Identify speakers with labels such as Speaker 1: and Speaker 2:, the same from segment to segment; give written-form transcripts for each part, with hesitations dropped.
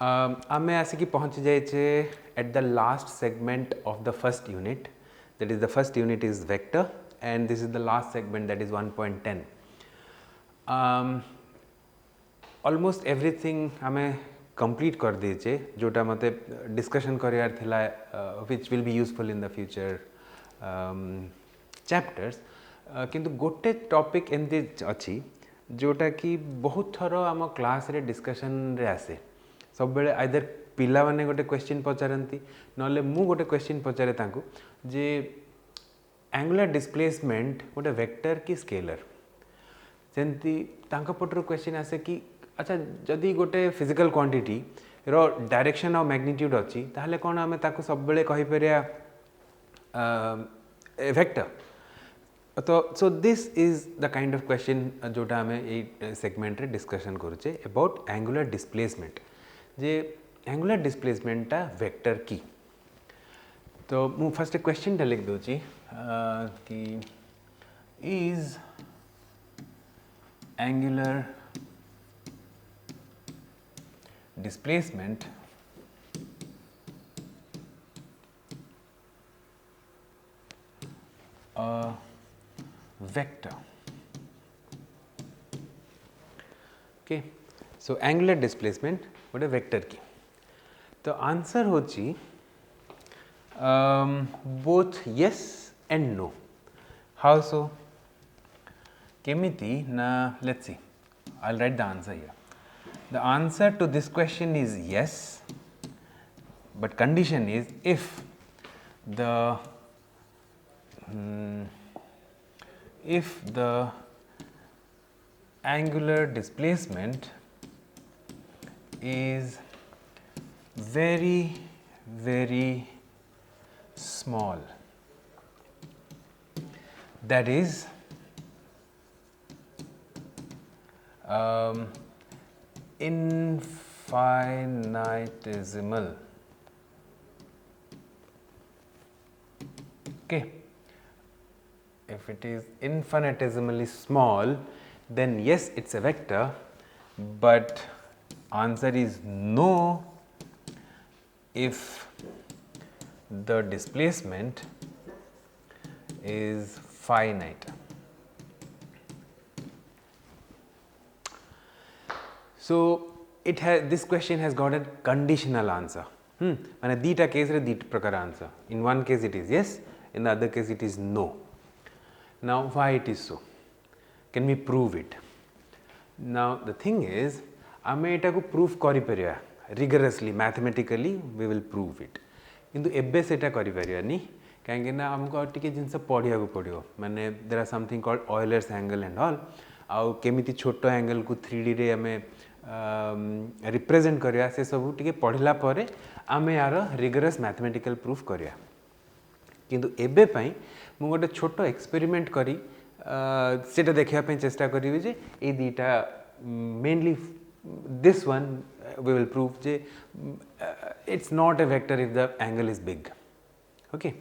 Speaker 1: आमे आसिकी पहुँची जाइए at the last segment of the first unit. That is, the first unit is vector and this is the last segment, that is 1.10. Almost everything आमे complete कर दीजिए जोटा मते discussion करियार थिला which will be useful in the future chapters. किंतु गोटे topic एमती अच्छी जोटा कि बहुत थर आम क्लास रे डिस्कशन रे आसे सब बेले आइदर पिला माने गोटे क्वेश्चन पचारती नले मु गोटे क्वेश्चन पचारे तांको जे एंगुलर डिस्प्लेसमेंट गोटे वेक्टर कि स्केलर सेमती तांको पटर क्वेश्चन आसे कि अच्छा जदि गोटे फिजिकल क्वांटिटी रो डायरेक्शन और मैग्नीट्यूड अच्छी ताहले कोन आमे ताको सब बेले कहि परिया vector. So this is the kind of question जोटा आमे ए सेगमेंट रे डिस्कशन करूचे about angular displacement J angular displacement टा वेक्टर की. तो मु फर्स्ट क्वेश्चन टा लिख दोची कि is angular displacement vector. Okay, so angular displacement गोटे वेक्टर की. तो आंसर होची both yes and no. How so? केमिति ना, let's see, I'll write the answer here. The answer to this question is yes, but condition is if the angular displacement is very very small, that is infinitesimal. Okay, if it is infinitesimally small, then yes, it's a vector, but answer is no if the displacement is finite. So it has, this question has got a conditional answer. माने दीटा case रे दीट प्रकार answer. In one case it is yes, in the other case it is no. Now why it is so? Can we prove it? Now the thing is, आमे एटा को prove करि परिया rigorously, mathematically we will prove it. किंतु एबे सेटा करि परियानी काहेकि ना हमको टिके जिंस पढिया को पडियो. माने there are something called Euler's angle and all. आउ केमिति छोटो एंगल को 3D रे हमें रिप्रेजेंट करिया से सब टिके पढिला परे आमे यार रिगरस मैथमेटिकल प्रूफ करिया. किंतु एबे पई मु गोटे छोटो एक्सपेरिमेंट करी सेटा देखिया पे चेष्टा करी जे ए दीटा mainly this one we will prove जे it's not a vector if the angle is big. Okay,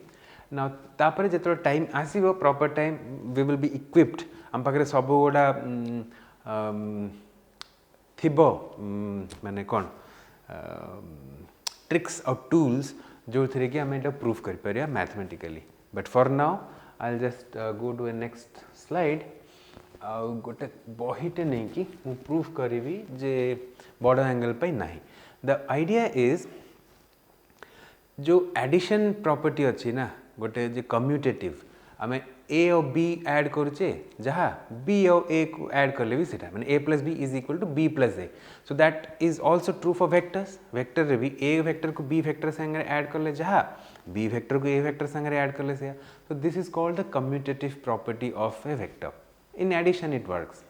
Speaker 1: now तापरे जेतरो टाइम आसीबो proper time we will be equipped हम पाखरे सब गोडा थिबो माने कोन ट्रिक्स और टूल्स जो थे कि हमें प्रूफ कर परिया mathematically. But for now I will just go to a next slide. गोटे बहीटे नहीं कि मु प्रूफ करी जे बड़ एंगल पे नहीं. द आइडिया इज जो एडिशन प्रॉपर्टी अच्छी ना गोटे जे कम्यूटेटिव आमे ए और बी ऐड करुचे जहाँ बी और ए को ऐड कर ले भी सीटा माने a plus b is equal to b plus a. So that is also true for vectors. Vector रे भी ए वेक्टर को बी वेक्टर संगे ऐड कर ले जहाँ बी वेक्टर को ए वेक्टर संगे ऐड कर ले से. So this is called the commutative property of a vector. In addition it works,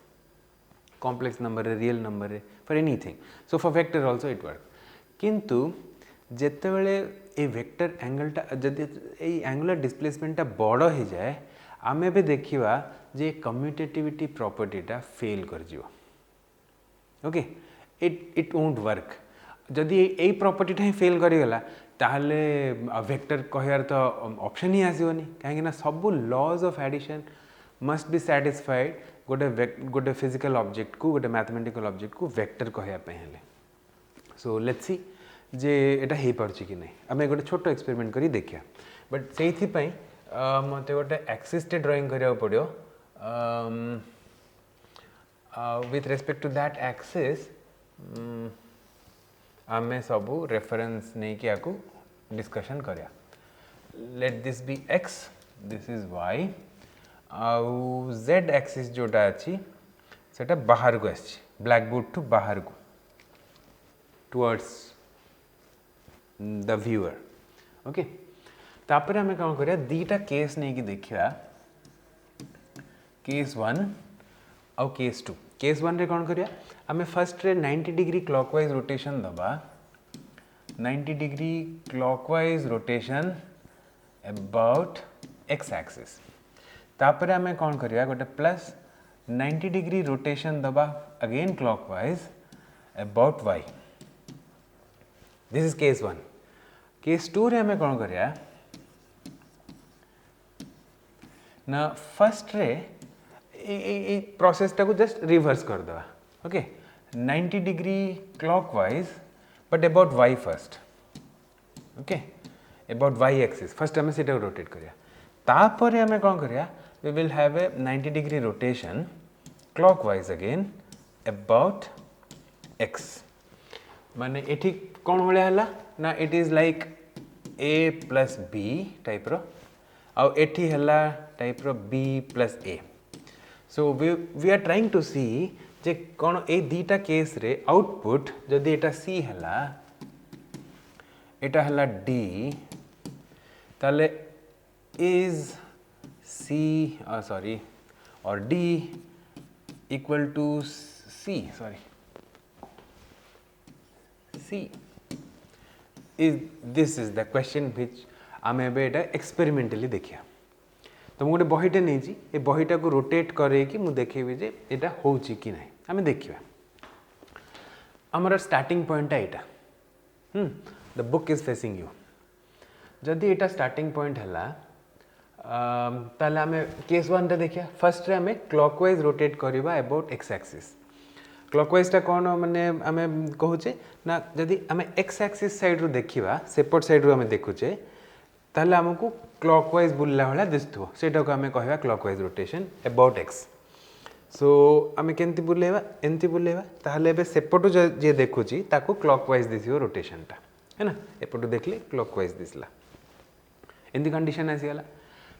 Speaker 1: complex number रे रियल रे for anything. So for vector also it work. किंतु जेते बेले ए वेक्टर एंगलटा जदि ए एंगुलर डिस्प्लेसमेंटटा बड़ हो जाए आमे भी देखिवा जे कम्यूटेटिविटी प्रॉपर्टीटा फेल कर जिवो. Okay, it won't work. जदि ए प्रॉपर्टीटा ही फेल करिगला ताहले वेक्टर कहयार तो ऑप्शन ही आसीबोनी काहे ना सब laws of addition must be satisfied गोटे फिजिकल ऑब्जेक्ट को गोटे मैथमेटिकल ऑब्जेक्ट को वेक्टर कहया पे हेले. सो लेट्स सी जे एटा हो पार्ची कि नहीं आम गोटे छोट एक्सपेरिमेंट करी देखिया बट से मत गोटे एक्सिस टे ड्राइंग करा पड़ो with respect to that axis आमे सबू रेफरेंस नहीं कि आकु डिस्कशन करिया let this be X this is Y आउ जेड एक्सिस जोटा अच्छी सेटा बाहर को आसी ब्लैक बोर्ड टू बाहर को टुवर्ड्स द व्यूअर ओके तापर आम कौन करिया दीटा केस नहीं कि देखिया केस 1 आउ केस 2 केस 1 रे कौन करिया आम first ray 90 degree clockwise rotation दबा 90 degree clockwise rotation about x axis तापर आम कौन करिया गोटे प्लस 90 डिग्री रोटेशन दबा again clockwise about why this is case 1 case 2 रे आम कौन करिया ना फर्स्ट रे प्रोसेस टाको जस्ट रिवर्स कर दवा okay 90 degree clockwise but about Y first okay about Y axis first आम से रोटेट करिया तापर आम कौन करिया we will have a 90 degree rotation clockwise again about x माने एठी कौन भाया है ना it is like a plus b type रो आउ एठी हला टाइप रो b plus a so we are trying to see जे कौन ए दीटा केस रे आउटपुट जदि एटा c हला एटा हला d ताले is C sorry or D equal to C sorry C is this is the question which आम एटा एक्सपेरिमेंटली देखिया तो मुझे बहीटे नहीं ये बहीटा को रोटेट करे कि मुझे देखेबी जे एटा होउची कि नहीं आम देखिया आमर starting पॉइंटा Etah the book is facing you जदि एटा स्टार्टिंग पॉइंट है ताले आमे केस 1 रे देखिया फर्स्ट रे आमे क्लॉकवाइज रोटेट करबा अबाउट एक्स एक्सिस क्लॉकवाइज टा कोन माने आमे कहूचे ना जदि आमे एक्स एक्सिस साइड रो देखिबा सेपट साइड रो आमे देखुचे ताले हमकु क्लॉकवाइज बुलला वाला दिसथो सेटा को आमे कहबा क्लॉकवाइज रोटेशन अबाउट एक्स सो आमे केंति बुलेबा एंति बुलेबा ताले बे सेपटो जे देखुची ताको क्लॉकवाइज दिसियो रोटेशन टा है ना एपटो देखले क्लॉकवाइज दिसला एंति कंडीशन आसी गला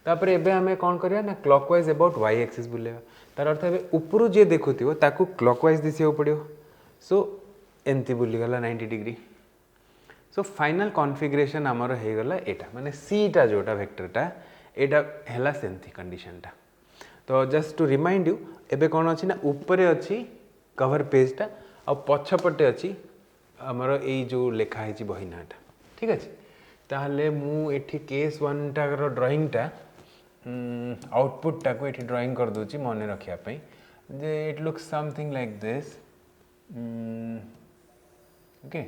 Speaker 1: तापर एबे हमें कौन करिया ना क्लॉकवाइज अबाउट वाई एक्सिस बुलेवा तार अर्थ एबे ऊपर जे देखुथिबो ताकू क्लॉकवाइज दिसियो पड़ियो सो एंती बुली गला 90 डिग्री सो फाइनल कॉन्फ़िगरेशन हमर हे गला एटा माने सी टा जोटा वेक्टर टा एटा हेला सेंती कंडीशन टा तो जस्ट टू रिमाइंड यू एबे कौन अछि ना ऊपर अछि कवर पेज टा आ पछपटे अछि हमर एई जो लेखा है छि बहिनाटा ठीक अछि ताहले मु एठी केस 1 टा रो ड्राइंग टा आउटपुट टा को एठी ड्राइंग कर दोची मने रखिया पई जे it looks something like this okay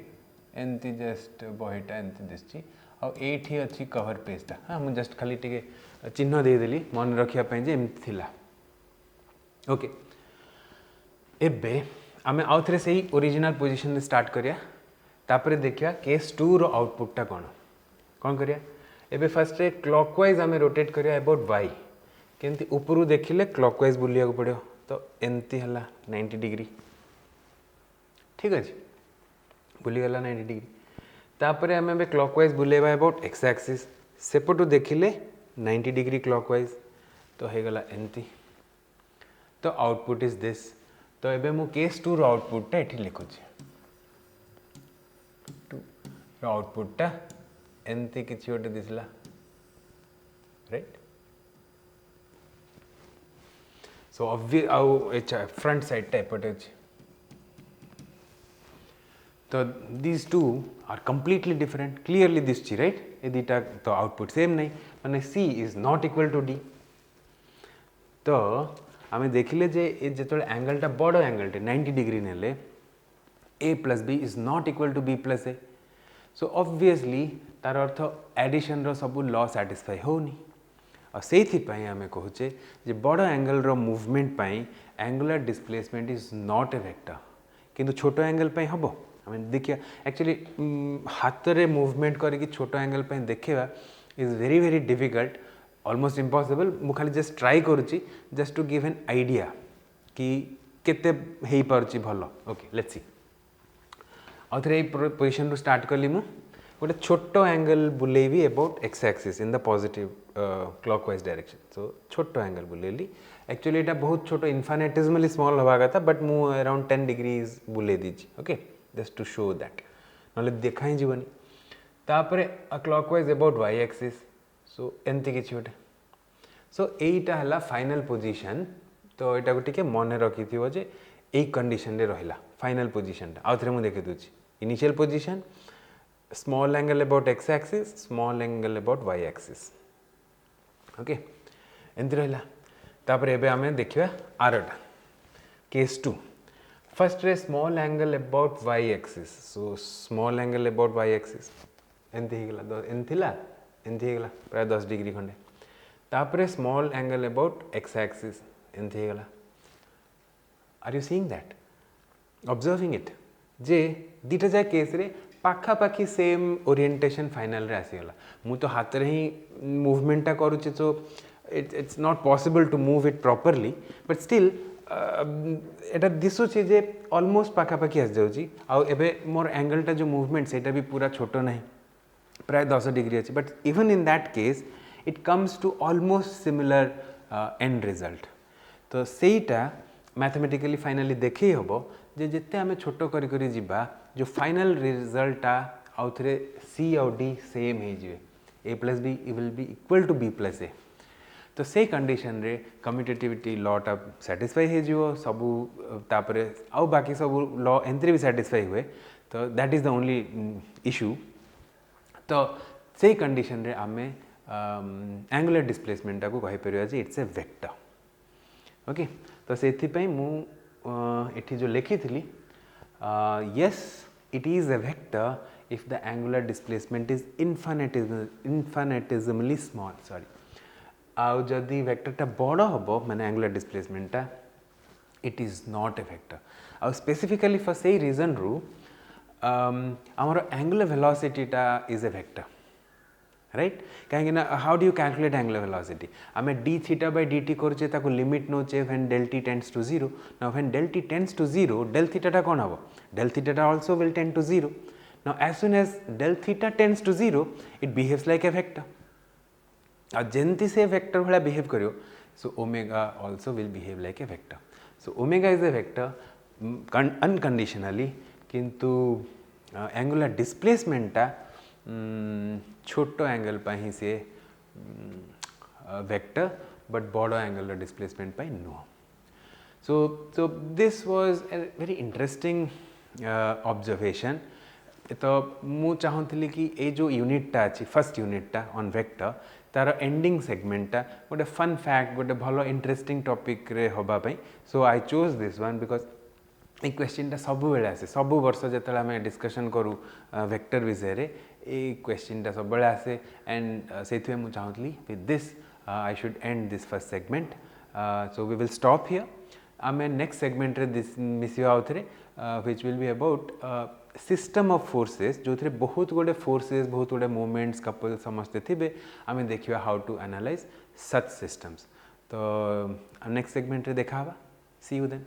Speaker 1: एंती जस्ट बहीटा एंती दिसची आ एठी अछि कवर पेज टा हां मु जस्ट खाली टिके चिन्ह दे देली मने रखिया पई जे एमती थिला ओके एबे आमे आउथरे सेही ओरिजिनल पोजीशन में स्टार्ट करिया तापरे देखिया केस 2 रो आउटपुट टा कौन करिया एबे फर्स्ट रे क्लॉकवाइज आमे रोटेट करिया अबाउट वाई केंती ऊपरू देखिले क्लॉकवाइज बुलिया को पड़ियो तो एंती हला 90 डिग्री ठीक अछि बुली गला 90 डिग्री तापरे आमे बे क्लॉकवाइज बुलेबा अबाउट एक्स एक्सिस सेपटू देखिले 90 डिग्री क्लॉकवाइज तो हे गला एंती तो आउटपुट इज दिस तो एबे मु केस 2 रो आउटपुट टा एठी लिखुची 2 रो आउटपुट टा एंती किछि ओटे दिसला राइट सो ऑब्वियस आउ एचा फ्रंट साइड टाइप ओटे अछि तो these two are completely different clearly this ची राइट ए दीटा तो आउटपुट सेम नहीं माने C is not equal to D तो आमे देखिले जे ए जेतोले एंगल टा बड़ एंगल टे 90 डिग्री नेले A plus B is not equal to B plus A so obviously तार अर्थ एडिशन रो सब लॉ सैटिस्फाई होनी और सेथि पई आमे कहूचे जे बड़ एंगल रो मूवमेंट पई angular displacement is not a vector किंतु छोटो एंगल पई हबो आम देखिए एक्चुअली हाथ रे मूवमेंट करके छोट एंगल पे देखा is very very difficult almost impossible मु खाली जस्ट ट्राई करुच्ची just to give an idea कि केते हेई पारुची भलो ओके लेट्स सी आउ थे पोजिशन रू स्टार्ट कली मु गोटे छोट एंगल बुलेबी about x axis in the positive clockwise direction so छोट एंगल बुलेली एक्चुअली यहाँ बहुत छोट इनफाइनेटिजमली स्मॉल हवा कथा बट मु अराउंड 10 डिग्रीज बुले दीची okay just to show that ना देखा ही जीवनी तापर clockwise about Y axis so एमती किसी गोटे सो यहीटा है फाइनल पोजिशन तो यहाँ को मन रखी थो जे यही कंडीशन रे रहिला फाइनल पोजिशन आउ थे मुझे देखी दूसरी initial position small angle about x axis small angle about Y axis okay एमती रहा तापर एबे आमे देखिबा आरटा केस 2 फर्स्ट रे small angle about Y axis so small angle about Y axis एमती हिगला एमती हिगला प्राय 10 डिग्री खंडे तापर small angle about x axis एमती हिगला are you seeing that observing it जे दीटा जाय केस रे पाखापाखी सेम ओरिएंटेशन फाइनल रे आसीगला मु तो हाथ रे ही मूवमेंटा करूची so it's not possible to move it properly but still एटा दिसुची जे ऑलमोस्ट पाखापाखी आस जाउची आ एबे मोर एंगलटा जो मूवमेंट सेटा भी पूरा छोटो नहीं प्राय 10 डिग्री अच्छी but even in that case it comes to almost similar end result तो सेटा मैथमेटिकली फाइनली देखी हम जे जिते आम छोट करी जीवा जो फाइनल रिजल्टा आउ थे सी आउ डी सेम हो a plus b will be equal to b plus a तो से कंडीशन रे कम्यूटेटिविटी लॉटा सैटिस्फाई हो सबू तापर आउ बाकी सब लॉ एंतरे भी सैटिस्फाई हुए तो that is the only issue तो से कंडीशन रे आमे एंगुलर डिस्प्लेसमेंट को कहि परिया जे इट्स ए वेक्टर ओके तो से मु एठी जो लिखी थी yes it is a vector if the angular displacement is infinitesimally small sorry आउ जदि वेक्टरटा बड़ हम माने एंगुलर डिस्प्लेसमेंटा it is not a vector आउ स्पेसिफिकली फॉर से रीजन रु आमर एंगुलर वेलोसिटीटा इज ए वेक्टर राइट कहीं how do you calculate angular velocity आम d theta by d t करुचे ताको लिमिट नौचे when del t tends to 0 now when del t tends to 0 del थीटाटा कौन हम डेल थीटाटा also will tend to 0 now as soon as del theta tends to 0 it behaves like a vector आ जेंती से vector भाया behave करियो so omega also will behave like a vector so omega is a vector unconditionally किंतु angular डिस्प्लेसमेंटा छोटो angle ही से वेक्टर बट बड़ एंगुलर डिस्प्लेसमेंट पाई no so this was a very interesting observation तो मु चाहूली कि ये जो यूनिटा अच्छी फर्स्ट यूनिटा ऑन वेक्टर तार एंडिंग सेगमेंटा गोटे फन फैक्ट गोटे भलो इंटरेस्टिंग टॉपिक रे होबाई so I chose this one because ये क्वेश्चनटा सब बेले आसे सब वर्ष जो आम डिस्कसन करूँ वेक्टर विषय ये क्वेश्चनटा सब बेले आसे एंड से मुझे चाहूली with this I should end this first segment so we will stop here आम नेक्स्ट सेगमेंट रे मिसिया आउ थे which will be about system of forces जो थे बहुत गुडे फोर्सेस बहुत गुडे मोमेंट्स कपल समस्ते थे आम देखा how to analyse such systems तो नेक्स्ट सेगमेंट रे देखा सी यू देन।